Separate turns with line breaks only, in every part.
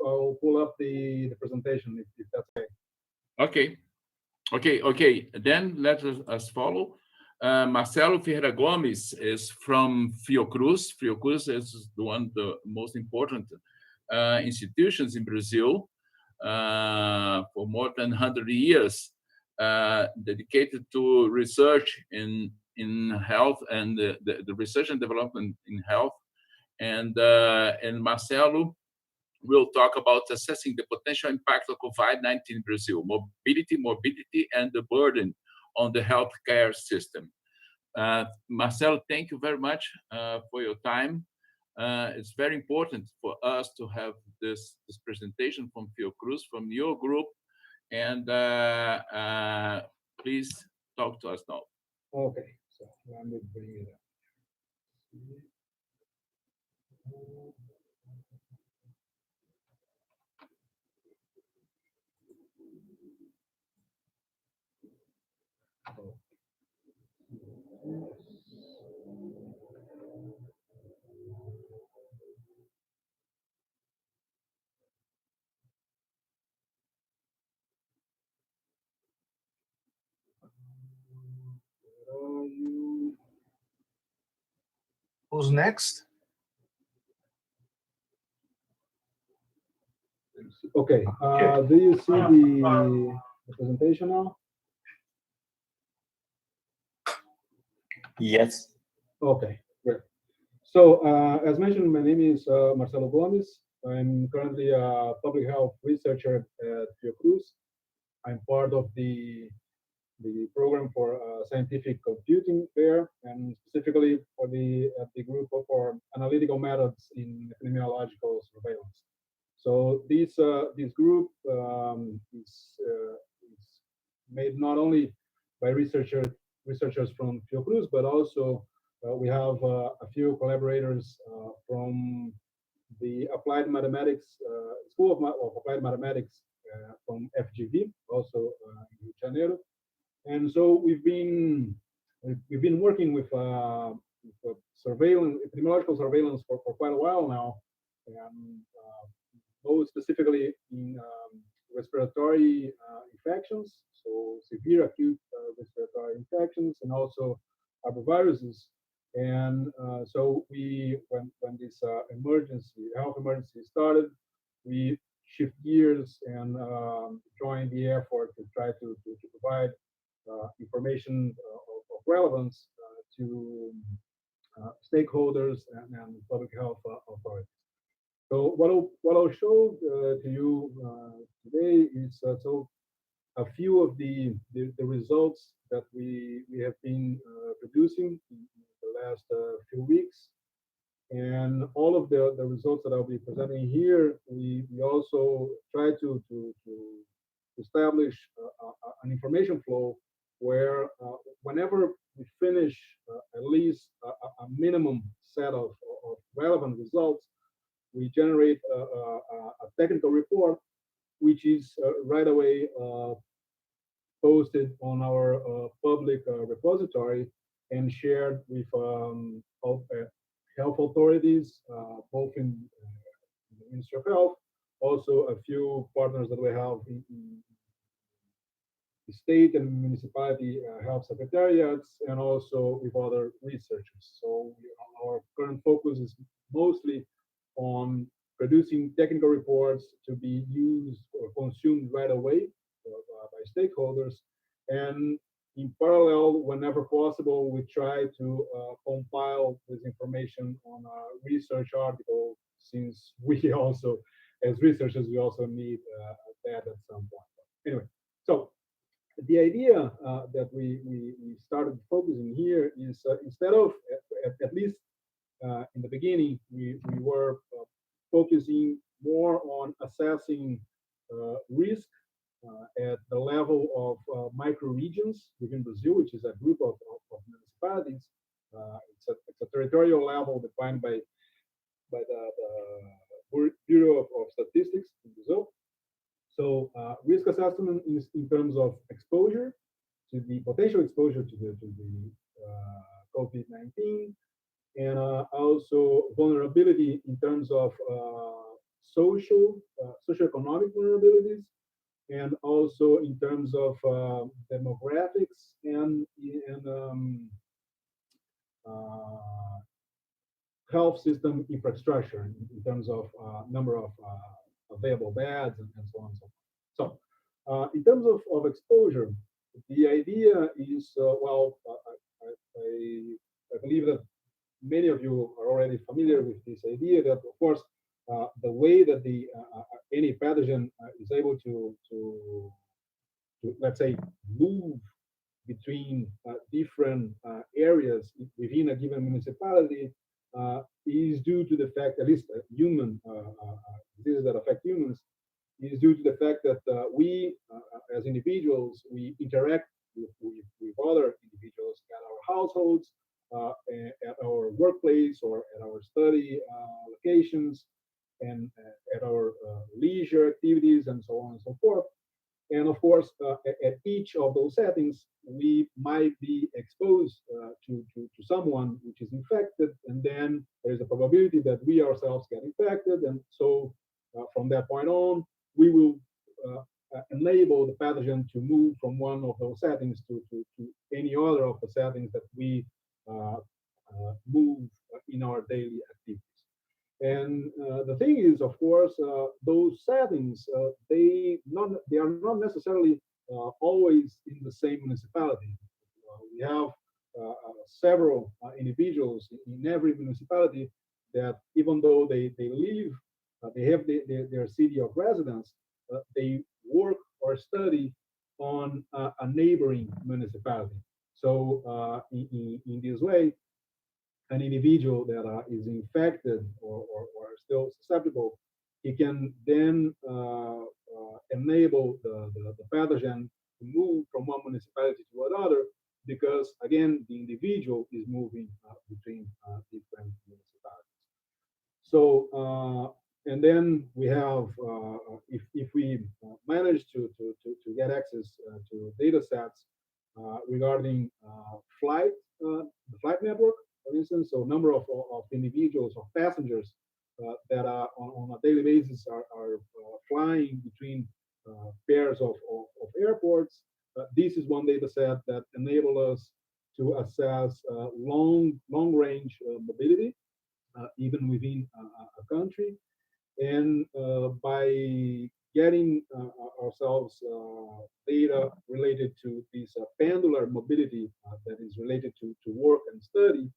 I'll pull up the presentation if that's okay.
Okay. Okay. Then let us follow. Marcelo Ferreira Gomes is from Fiocruz. Fiocruz is one of the most important institutions in Brazil for more than 100 years, dedicated to research in health and the research and development in health. And Marcelo will talk about assessing the potential impact of COVID-19 in Brazil, morbidity, and the burden on the healthcare system. Marcelo, thank you very much for your time. It's very important for us to have this presentation from Fiocruz, from your group, and please talk to us now.
Okay, so let me bring it up.
Who's next?
Okay, do you see the presentation now?
Yes.
Okay, great. So, as mentioned, my name is Marcelo Gomes. I'm currently a public health researcher at Fiocruz. I'm part of the program for scientific computing there, and specifically for the group for analytical methods in epidemiological surveillance. So this group is made not only by researchers from Fiocruz, but also we have a few collaborators from the Applied Mathematics School of Applied Mathematics from FGV, also in Rio de Janeiro. And so we've been working with surveillance, epidemiological surveillance for quite a while now, and most specifically in respiratory infections, so severe acute respiratory infections, and also arboviruses. And so when this health emergency started, we shift gears and join the effort to try to provide information of relevance to stakeholders and public health authorities. So what I'll show to you today is so a few of the results that we have been producing in the last few weeks. And all of the results that I'll be presenting here, we also try to establish an information flow where whenever we finish at least a minimum set of relevant results, we generate a technical report, which is right away posted on our public repository and shared with health authorities, both in the Ministry of Health, also a few partners that we have in the state and municipality health secretariats, and also with other researchers. So our current focus is mostly on producing technical reports to be used or consumed right away by stakeholders. And in parallel, whenever possible, we try to compile this information on a research article, since we also, as researchers, we also need that at some point. Anyway, so the idea that we started focusing here is instead of, at least in the beginning, we were focusing more on assessing risk at the level of microregions within Brazil, which is a group of municipalities. It's a territorial level defined by the Bureau of Statistics in Brazil. So risk assessment is in terms of exposure to the potential exposure to the COVID-19, and also vulnerability in terms of socioeconomic vulnerabilities, and also in terms of demographics and uh, health system infrastructure in terms of number of available beds and so on and so forth. So, in terms of exposure, the idea is I believe that many of you are already familiar with this idea that, of course, the way that the any pathogen is able to, let's say, move between different areas within a given municipality is due to the fact, at least human diseases that affect humans, is due to the fact that we, as individuals, we interact with other individuals at our households, at our workplace, or at our study locations, and at our leisure activities, and so on and so forth. And of course, at each of those settings, we might be exposed to someone which is infected, and then there's a probability that we ourselves get infected. And so from that point on, we will enable the pathogen to move from one of those settings to any other of the settings that we move in our daily activities. And the thing is, of course, those settings they are not necessarily always in the same municipality. We have several individuals in every municipality that, even though they live, they have their city of residence, they work or study on a neighboring municipality. So in this way, an individual that is infected or still susceptible, he can then enable the pathogen to move from one municipality to another, because again, the individual is moving between different municipalities. So, and then we have, if we manage to get access to data sets regarding the flight network, for instance, so number of individuals or passengers that are on a daily basis are flying between pairs of airports. This is one data set that enable us to assess long range mobility, even within a country. And by getting ourselves data related to this pendular mobility that is related to work and study,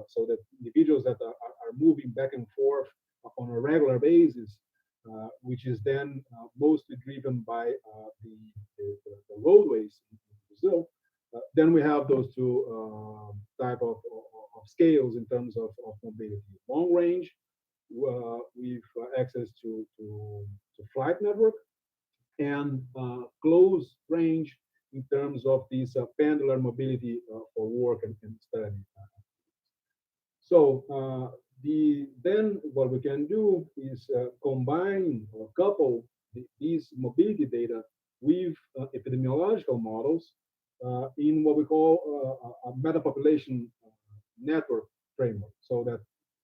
so that individuals that are moving back and forth on a regular basis, which is then mostly driven by the roadways in Brazil. Then we have those two type of scales in terms of mobility. Long range, with access to flight network, and close range in terms of this pendular mobility for work and study. So then what we can do is combine or couple these mobility data with epidemiological models in what we call a metapopulation network framework, so that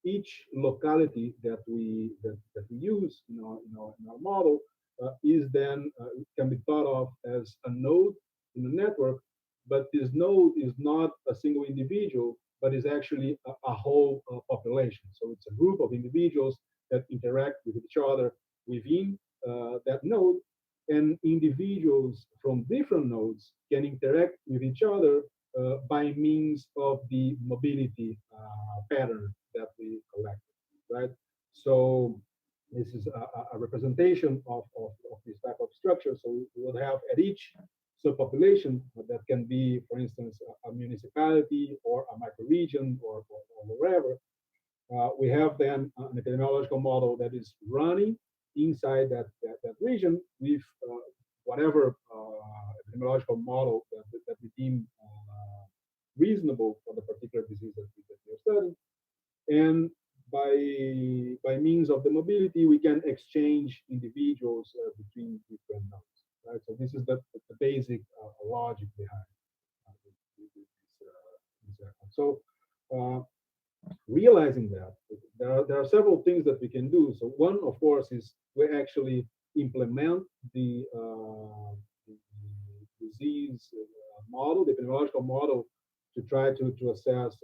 each locality that we use in our model is then can be thought of as a node in the network, but this node is not a single individual, but is actually a whole population. So it's a group of individuals that interact with each other within that node, and individuals from different nodes can interact with each other by means of the mobility pattern that we collected, right? So this is a representation of this type of structure. So we will have at each subpopulation that can be, for instance, a municipality or a microregion or wherever. We have then an epidemiological model that is running inside that region with whatever epidemiological model that we deem reasonable for the particular disease that we are studying. And by means of the mobility, we can exchange individuals between different nodes. Right? So this is the basic logic behind this. So realizing that there are several things that we can do. So one, of course, is we actually implement the disease model, the epidemiological model, to try to assess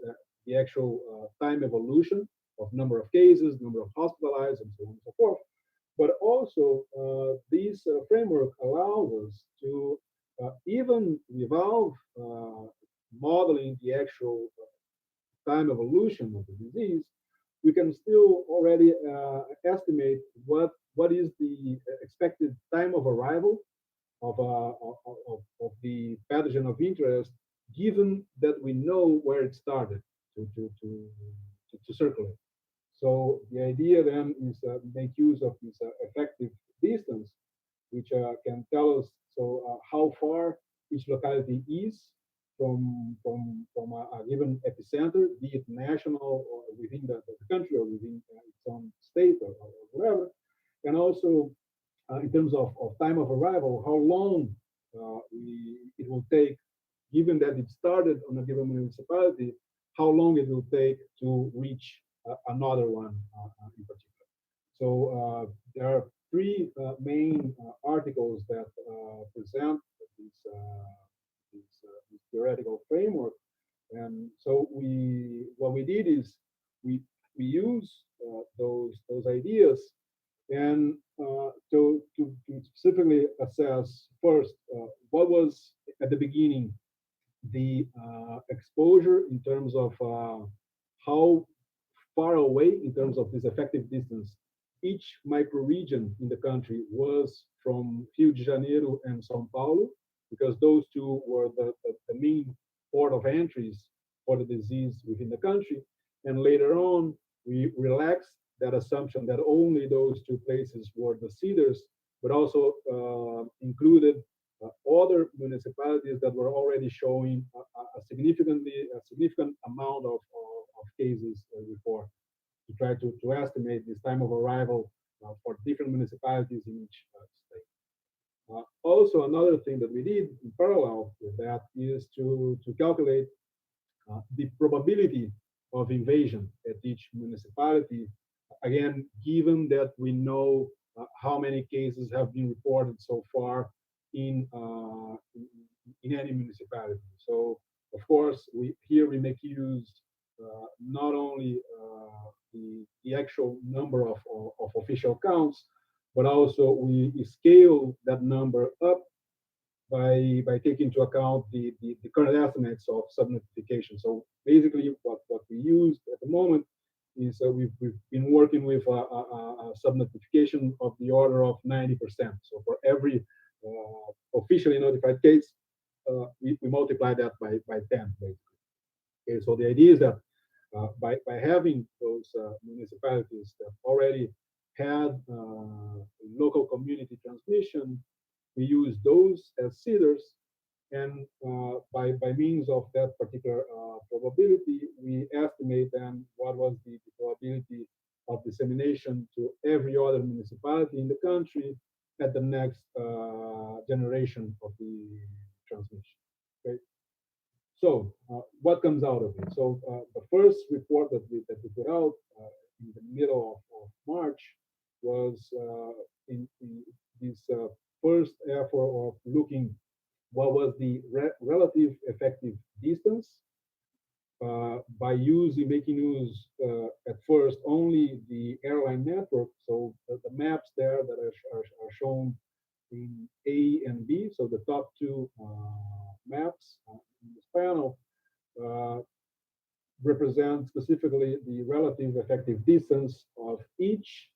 the actual time evolution of number of cases, number of hospitalized, and so on and so forth. But also, this framework allows us to even without modeling the actual time evolution of the disease, we can still already estimate what is the expected time of arrival of the pathogen of interest, given that we know where it started to circulate. So the idea then is make use of this effective distance, which can tell us how far each locality is from a given epicenter, be it national or within the country or within its own state or whatever, and also in terms of time of arrival, how long it will take, given that it started on a given municipality, how long it will take to reach another one in particular. So there are three main articles that present this theoretical framework. And so what we did is we use those ideas and to specifically assess first what was at the beginning the exposure in terms of how far away in terms of this effective distance each microregion in the country was from Rio de Janeiro and São Paulo, because those two were the main port of entries for the disease within the country. And later on, we relaxed that assumption that only those two places were the seeders, but also included other municipalities that were already showing a significant amount of cases before, to try to estimate this time of arrival for different municipalities in each state. Also, another thing that we did in parallel with that is to calculate the probability of invasion at each municipality. Again, given that we know how many cases have been reported so far in any municipality. So, of course, we make use not only the actual number of official counts, but also we scale that number up by taking into account the current estimates of subnotification. So basically, what we use at the moment is we've been working with a subnotification of the order of 90%. So for every officially notified case, we multiply that by 10, basically. Okay, so the idea is that by having those municipalities that already had local community transmission, we use those as seeders, and by means of that particular probability, we estimate then what was the probability of dissemination to every other municipality in the country at the next generation of the transmission. Okay. So what comes out of it? So the first report that we put out in the middle of March was in this first effort of looking what was the relative effective distance by making use at first only the airline network. So the maps there that are shown in A and B, so the top two maps in this panel represent specifically the relative effective distance of each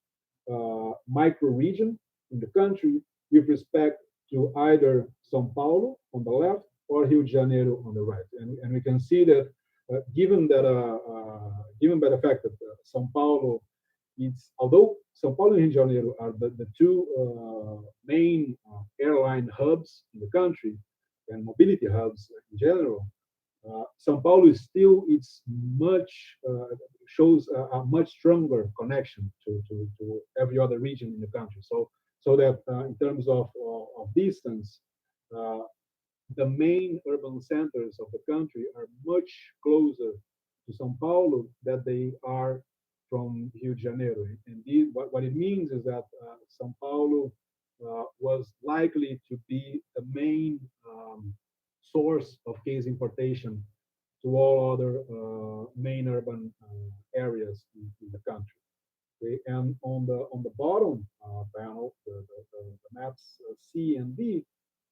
micro region in the country with respect to either São Paulo on the left or Rio de Janeiro on the right. And we can see that given by the fact that São Paulo, although São Paulo and Rio de Janeiro are the two main airline hubs in the country and mobility hubs in general, São Paulo is still shows a much stronger connection to every other region in the country. So that in terms of distance, the main urban centers of the country are much closer to to São Paulo that they are from Rio de Janeiro. And what it means is that São Paulo was likely to be the main source of case importation to all other main urban areas in the country. Okay? And on the bottom panel, the maps C and D,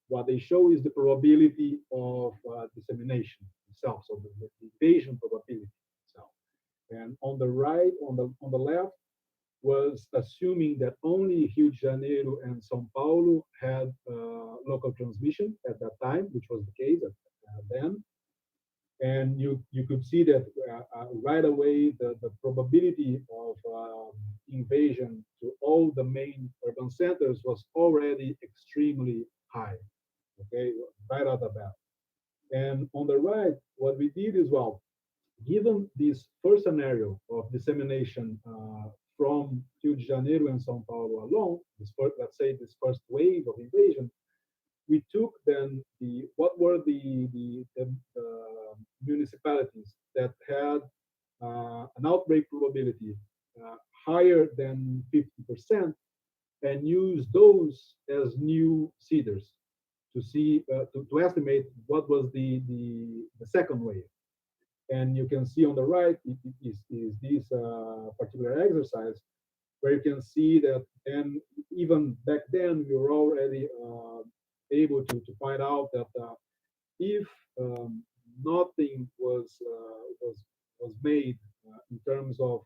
what they show is the probability of dissemination itself, so the invasion probability itself. And on the right, on the left, was assuming that only Rio de Janeiro and São Paulo had local transmission at that time, which was the case then. And you could see that right away the probability of invasion to all the main urban centers was already extremely high. Okay, right out of that. And on the right, what we did is, well, given this first scenario of dissemination from Rio de Janeiro and São Paulo alone, let's say this first wave of invasion, we took then what were the municipalities that had an outbreak probability higher than 50%, and used those as new seeders to see to estimate what was the second wave. And you can see on the right is this particular exercise where you can see that, and even back then we were already able to find out that if nothing was made in terms of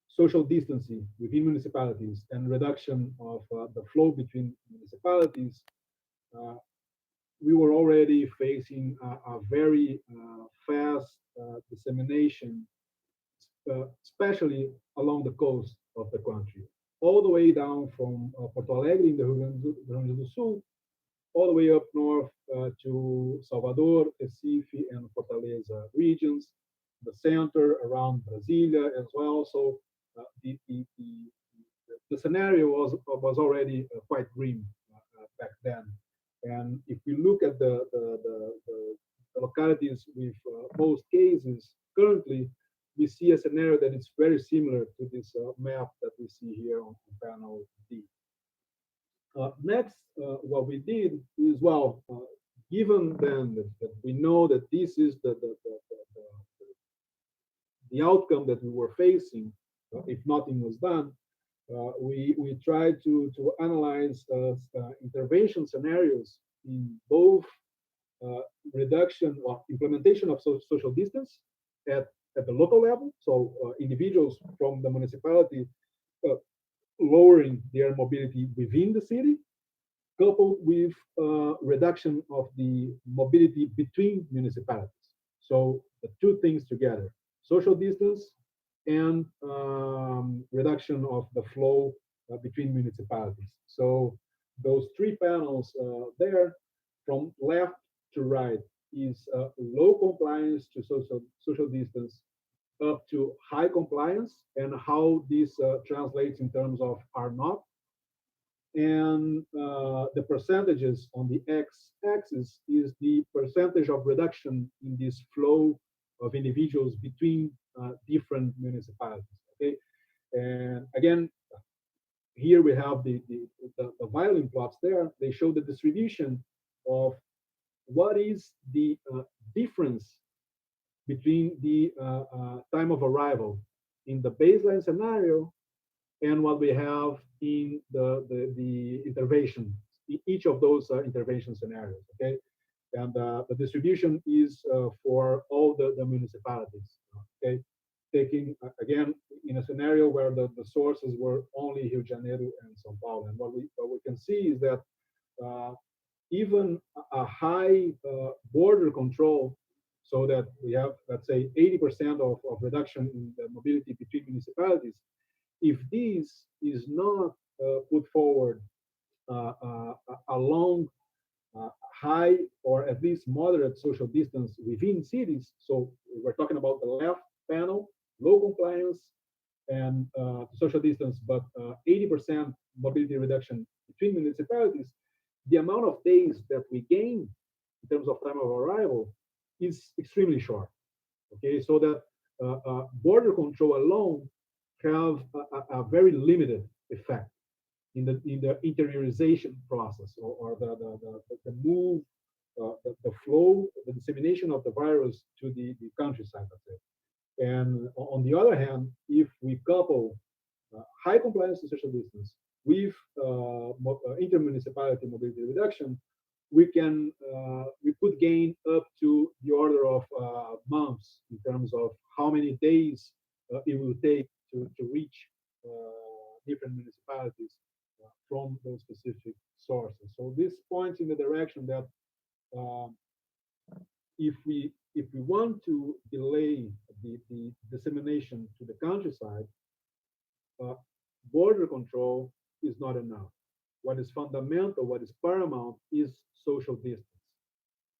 social distancing within municipalities and reduction of the flow between municipalities, we were already facing a very fast dissemination, especially along the coast of the country, all the way down from Porto Alegre in the Rio Grande do Sul, all the way up north to Salvador, Recife, and Fortaleza regions, the center around Brasilia as well. So the scenario was already quite grim back then. And if we look at the localities with most cases currently, we see a scenario that is very similar to this map that we see here on panel D. Next, what we did is, well, given then that we know that this is the outcome that we were facing, if nothing was done, we tried to analyze intervention scenarios in both reduction or implementation of social distance at the local level, so individuals from the municipality lowering their mobility within the city, coupled with reduction of the mobility between municipalities. So the two things together, social distance and reduction of the flow between municipalities. So those three panels there, from left to right, is low compliance to social distance up to high compliance, and how this translates in terms of R naught. And the percentages on the x-axis is the percentage of reduction in this flow of individuals between different municipalities. Okay, and again, here we have the violin plots there. They show the distribution of what is the difference between the time of arrival in the baseline scenario and what we have in the intervention, each of those intervention scenarios. Okay, and the distribution is for all the municipalities. Okay, taking again in a scenario where the sources were only Rio de Janeiro and São Paulo, and what we can see is that even a high border control, so that we have, let's say, 80% of reduction in the mobility between municipalities, if this is not put forward along high or at least moderate social distance within cities, so we're talking about the left panel, low compliance and social distance, but 80% mobility reduction between municipalities, the amount of days that we gain in terms of time of arrival is extremely short. Okay, so that border control alone have a very limited effect in the interiorization process, or the move, the flow, the dissemination of the virus to the countryside, let's say. And on the other hand, if we couple high compliance to social distance with intermunicipality mobility reduction, we could gain up to the order of months in terms of how many days it will take to reach different municipalities from those specific sources. So this points in the direction that uh, if we want to delay the dissemination to the countryside, uh, border control is not enough. What is fundamental, what is paramount, is social distance.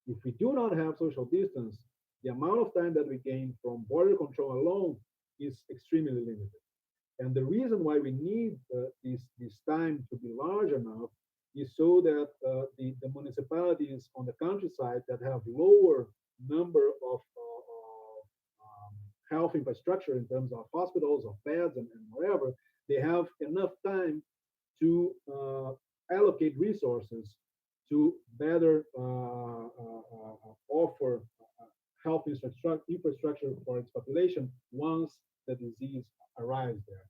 If we do not have social distance, the amount of time that we gain from border control alone is extremely limited. And the reason why we need this time to be large enough is so that the municipalities on the countryside that have lower number of health infrastructure in terms of hospitals, of beds, and whatever, they have enough time to allocate resources to better offer health infrastructure for its population once the disease arrives there,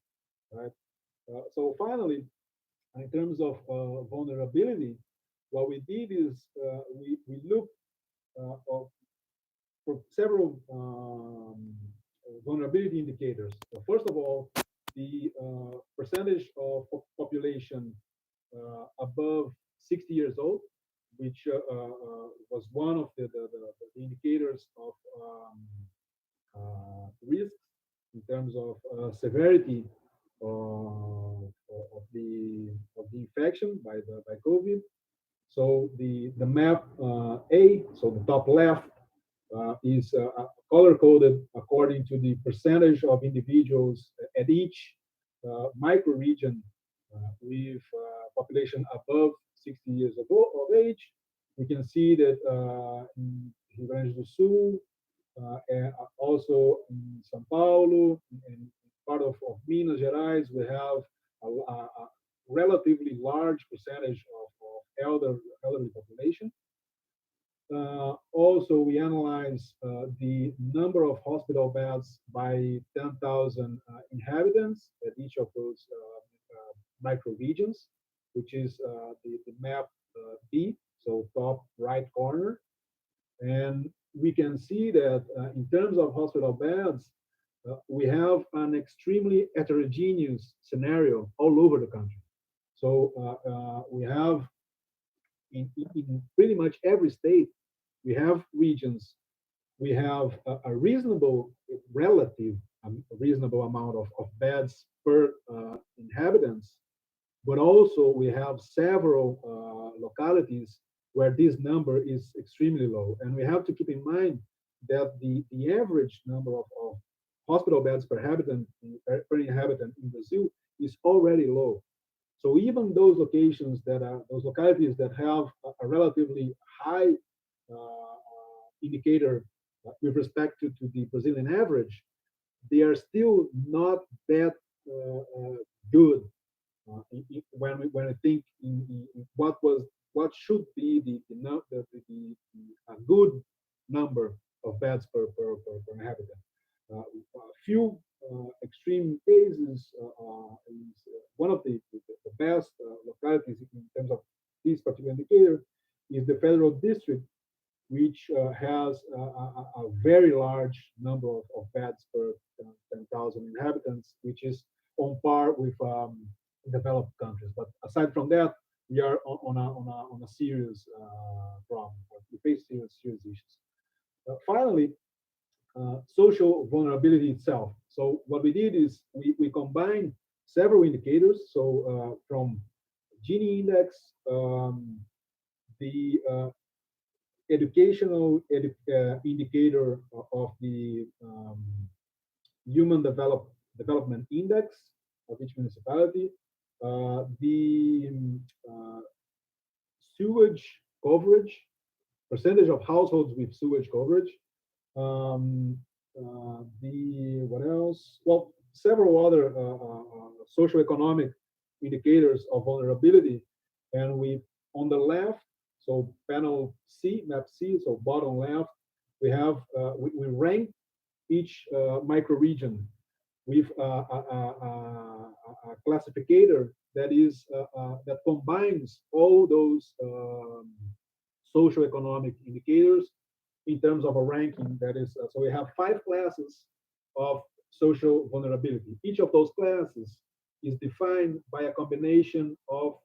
right? So finally, in terms of vulnerability, what we did is we looked for several vulnerability indicators. So first of all, the percentage of population above 60 years old, which was one of the indicators of risks in terms of severity of the infection by COVID. So the map A, so the top left, is color coded according to the percentage of individuals at each micro region with population above 60 years of age. We can see that in Rio Grande do Sul, and also in São Paulo, and part of Minas Gerais, we have a relatively large percentage of elderly population. Also, we analyze the number of hospital beds by 10,000 inhabitants at each of those micro regions, which is the map B, so top right corner. And we can see that in terms of hospital beds, we have an extremely heterogeneous scenario all over the country. So we have in pretty much every state, we have regions, we have a reasonable, reasonable amount of beds per inhabitants, but also we have several localities where this number is extremely low. And we have to keep in mind that the average number of hospital beds per inhabitant in Brazil is already low. So even those those localities that have a relatively high indicator with respect to the Brazilian average, they are still not that good when I think in what should be a good number of beds per inhabitant. A few extreme cases is one of the best localities in terms of this particular indicator is the Federal District, which has a very large number of beds per 10,000 inhabitants, which is on par with developed countries. But aside from that, we are on a serious problem. We face serious issues. Finally, social vulnerability itself. So what we did is we combined several indicators. So from Gini index, the educational indicator of the human development index of each municipality, the sewage coverage percentage of households with sewage coverage. What else? Well, several other socioeconomic indicators of vulnerability, and we on the left, so panel C, map C, so bottom left, we have we rank each microregion with a classificator that is that combines all those socioeconomic indicators in terms of a ranking that is so we have 5 classes of social vulnerability. Each of those classes is defined by a combination of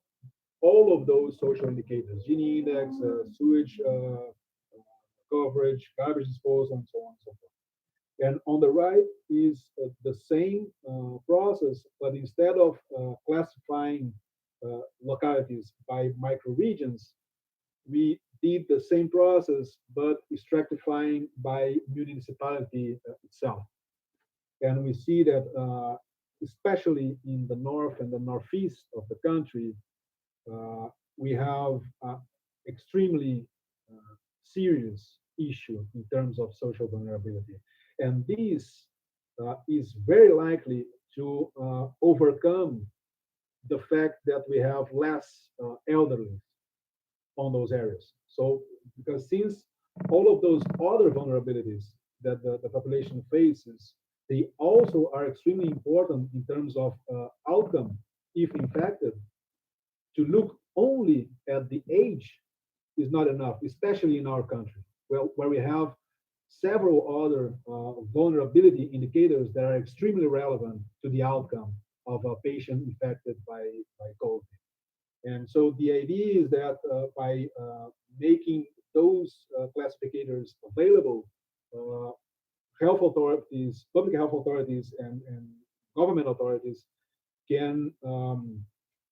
all of those social indicators: Gini index, sewage coverage, garbage disposal, and so on and so forth. And on the right is the same process, but instead of classifying localities by microregions, we did the same process, but stratifying by municipality itself. And we see that, especially in the north and the northeast of the country, we have extremely serious issue in terms of social vulnerability. And this is very likely to overcome the fact that we have less elderly on those areas. So, because since all of those other vulnerabilities that the population faces, they also are extremely important in terms of outcome if infected. To look only at the age is not enough, especially in our country, where we have several other vulnerability indicators that are extremely relevant to the outcome of a patient infected by COVID. And so the idea is that by making those classificators available, health authorities, public health authorities, and government authorities can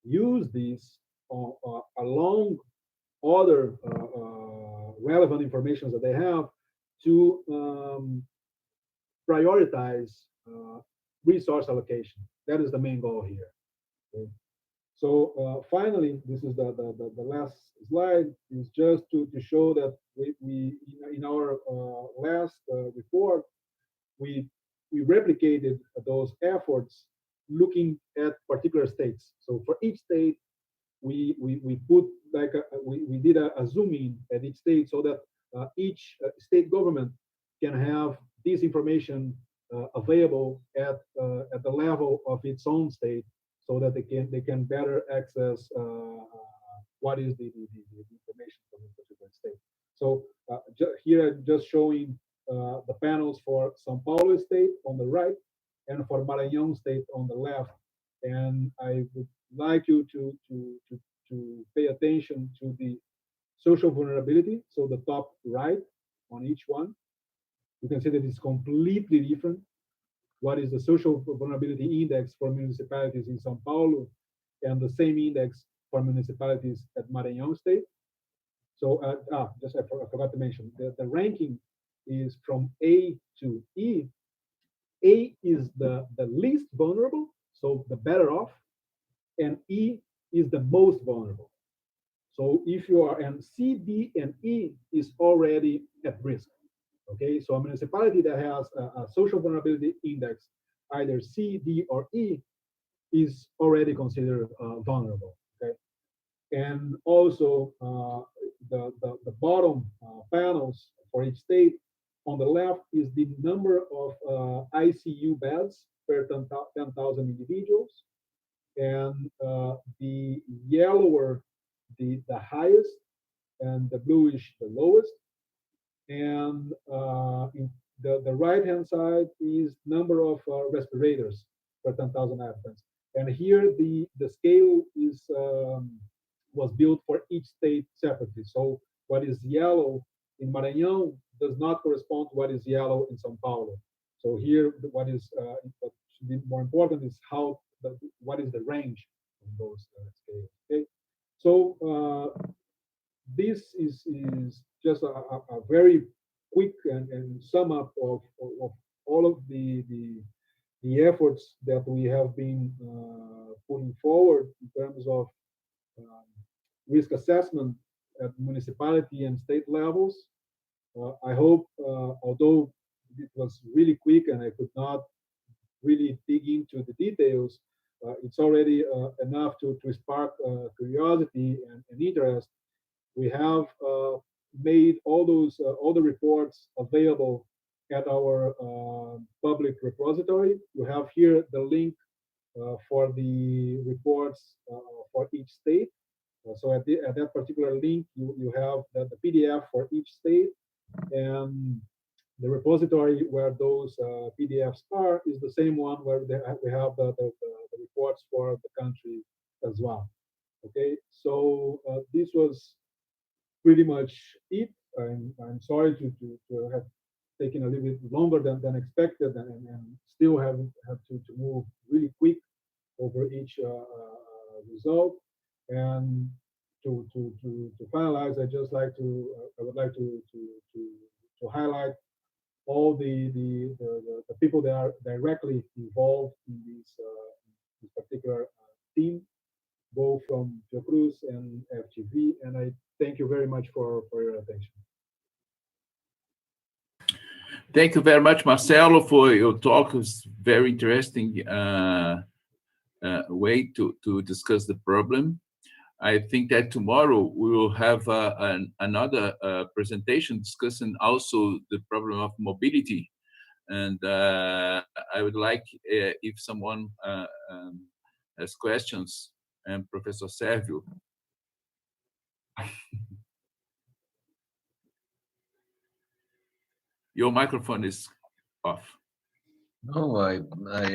use these along other relevant information that they have to prioritize resource allocation. That is the main goal here. Okay. So finally, this is the last slide, is just to show that we in our last report, we replicated those efforts looking at particular states. So for each state, we put like we did a zoom in at each state so that each state government can have this information available at the level of its own state, so that they can better access what is the information from a particular state. So here I'm just showing the panels for São Paulo state on the right and for Maranhão state on the left. And I would like you to pay attention to the social vulnerability. So the top right on each one, you can see that it's completely different. What is the social vulnerability index for municipalities in São Paulo, and the same index for municipalities at Maranhão state. So I forgot to mention, the ranking is from A to E. A is the least vulnerable, so the better off, and E is the most vulnerable. So if you are, and C, D, and E is already at risk. Okay, so a municipality that has a social vulnerability index, either C, D, or E, is already considered vulnerable. Okay, and also the bottom panels for each state. On the left is the number of ICU beds per 10,000 individuals, and the yellower the highest, and the bluish the lowest. And in the right-hand side is number of respirators per 10,000 inhabitants. And here the scale is was built for each state separately. So what is yellow in Maranhão does not correspond to what is yellow in São Paulo. So here, what should be more important is what is the range of those scales. Okay, so this is just a very quick and sum up of all of the efforts that we have been putting forward in terms of risk assessment at municipality and state levels. I hope, although it was really quick and I could not really dig into the details, it's already enough to spark curiosity and interest. We have made all the reports available at our public repository. You have here the link for the reports for each state. So at that particular link, you have the PDF for each state, and the repository where those PDFs are is the same one where we have the reports for the country as well. Okay, so this was pretty much it. I'm sorry to have taken a little bit longer than expected, and still have to move really quick over each result. And to finalize, I would like to highlight all the people that are directly involved in this particular team, both from Fiocruz and FGV, and I thank you very much for your attention.
Thank you very much, Marcelo, for your talk. It's very interesting way to discuss the problem. I think that tomorrow we will have another presentation discussing also the problem of mobility. And I would like, if someone has questions, and Professor Sérgio. Your microphone is off.
No, I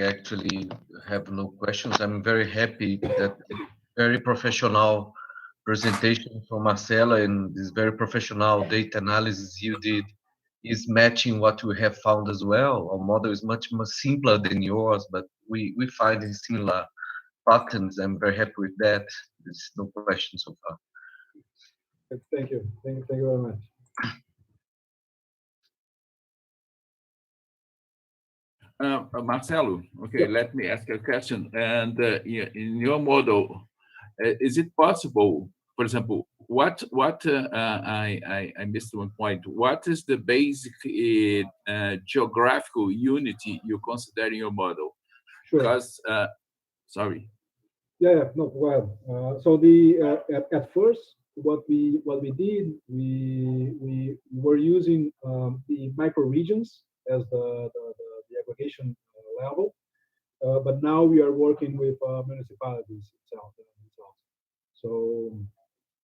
actually have no questions. I'm very happy that very professional presentation from Marcela and this very professional data analysis you did is matching what we have found as well. Our model is much more simpler than yours, but we find similar patterns. I'm very happy with that. There's no question so far.
Thank you. Thank you very much.
Marcelo, okay, let me ask you a question. And in your model, is it possible, for example, what I missed one point. What is the basic geographical unity you consider in your model?
Sure.
Because, sorry.
Yeah, no, well, so at first, what we did, we were using the microregions as the aggregation level, but now we are working with municipalities itself. So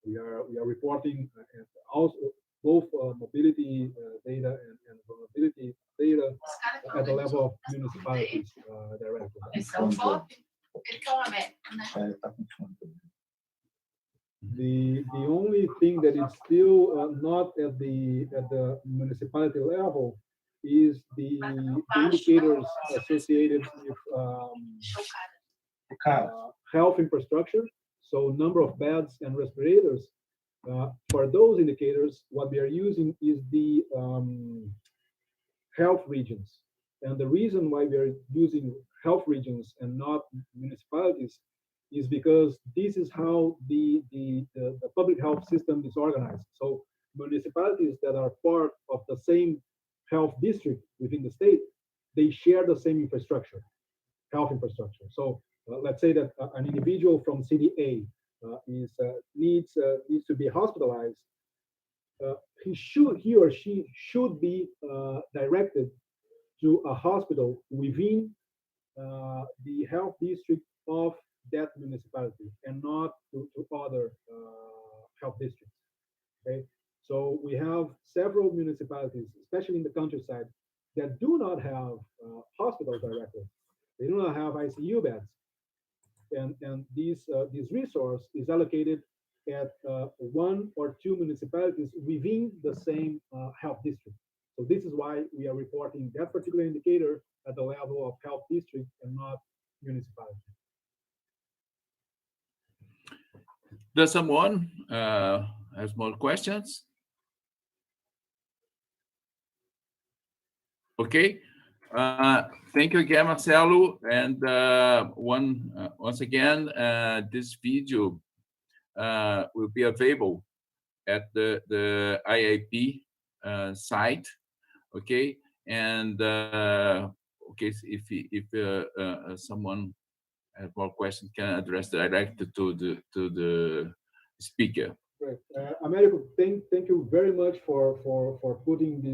we are reporting also both mobility data and vulnerability data at the level of municipalities directly. The only thing that is still not at the municipality level is the indicators associated with health infrastructure, so number of beds and respirators. For those indicators, what we are using is the health regions. And the reason why we are using health regions and not municipalities is because this is how the public health system is organized. So municipalities that are part of the same health district within the state, they share the same infrastructure, health infrastructure. So let's say that an individual from city A needs to be hospitalized. He or she should be directed to a hospital within the health district of that municipality and not to other health districts. Okay, so we have several municipalities, especially in the countryside, that do not have hospitals directly. They do not have ICU beds, and this resource is allocated at one or two municipalities within the same health district. So this is why we are reporting that particular indicator at the level of health district and not municipality.
Does someone has more questions? Okay. Thank you again, Marcelo. And once again, this video will be available at the IAP site. Okay, and okay, if someone has more questions, can address direct to the speaker.
Great. Americo, thank you very much for putting this